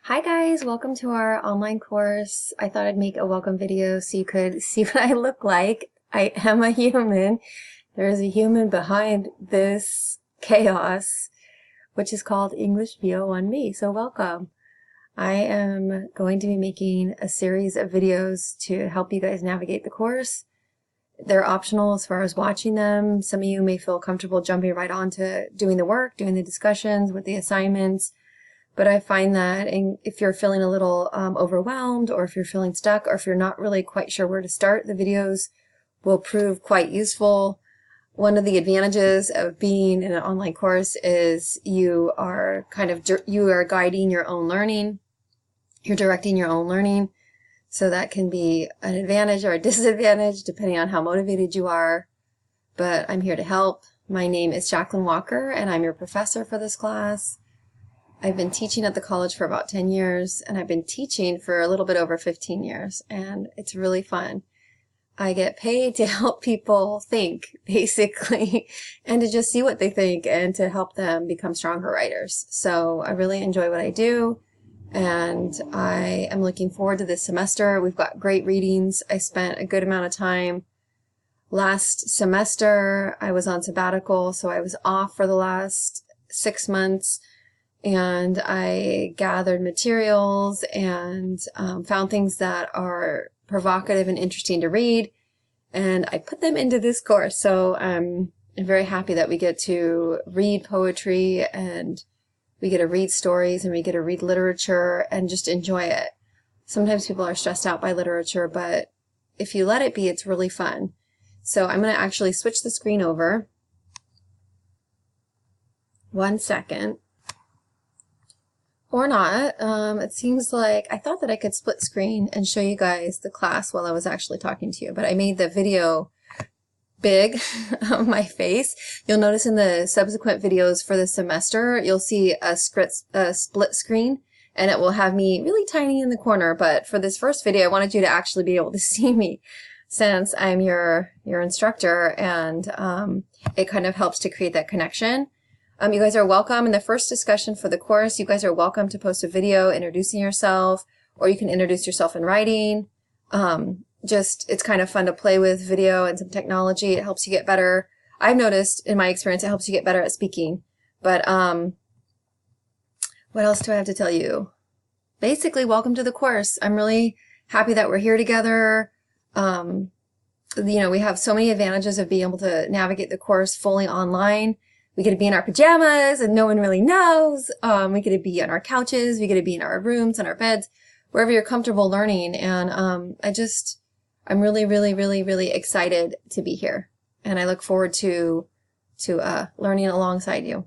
Hi guys, welcome to our online course. I thought I'd make a welcome video so you could see what I look like. I am a human. There is a human behind this chaos, which is called EngV01B. So welcome. I am going to be making a series of videos to help you guys navigate the course. They're optional as far as watching them. Some of you may feel comfortable jumping right on to doing the work, doing the discussions with the assignments. But I find that if you're feeling a little overwhelmed, or if you're feeling stuck, or if you're not really quite sure where to start, the videos will prove quite useful. One of the advantages of being in an online course is you are guiding your own learning. You're directing your own learning. So that can be an advantage or a disadvantage depending on how motivated you are. But I'm here to help. My name is Jacqueline Walker, and I'm your professor for this class. I've been teaching at the college for about 10 years, and I've been teaching for a little bit over 15 years, and it's really fun. I get paid to help people think, basically, and to just see what they think and to help them become stronger writers. So I really enjoy what I do, and I am looking forward to this semester. We've got great readings. I spent a good amount of time last semester. I was on sabbatical, so I was off for the last 6 months. And I gathered materials and found things that are provocative and interesting to read, and I put them into this course. So I'm very happy that we get to read poetry, and we get to read stories, and we get to read literature and just enjoy it. Sometimes people are stressed out by literature, but if you let it be, it's really fun. So I'm going to actually switch the screen over. 1 second. Or not. It seems like I thought that I could split screen and show you guys the class while I was actually talking to you, but I made the video big on my face. You'll notice in the subsequent videos for the semester, you'll see a split screen, and it will have me really tiny in the corner. But for this first video, I wanted you to actually be able to see me since I'm your instructor, and it kind of helps to create that connection. You guys are welcome in the first discussion for the course. You guys are welcome to post a video introducing yourself, or you can introduce yourself in writing. It's kind of fun to play with video and some technology. It helps you get better. I've noticed in my experience, it helps you get better at speaking. But what else do I have to tell you? Basically, welcome to the course. I'm really happy that we're here together. We have so many advantages of being able to navigate the course fully online. We get to be in our pajamas and no one really knows. We get to be on our couches. We get to be in our rooms, on our beds, wherever you're comfortable learning. And I'm really, really, really, really excited to be here. And I look forward to learning alongside you.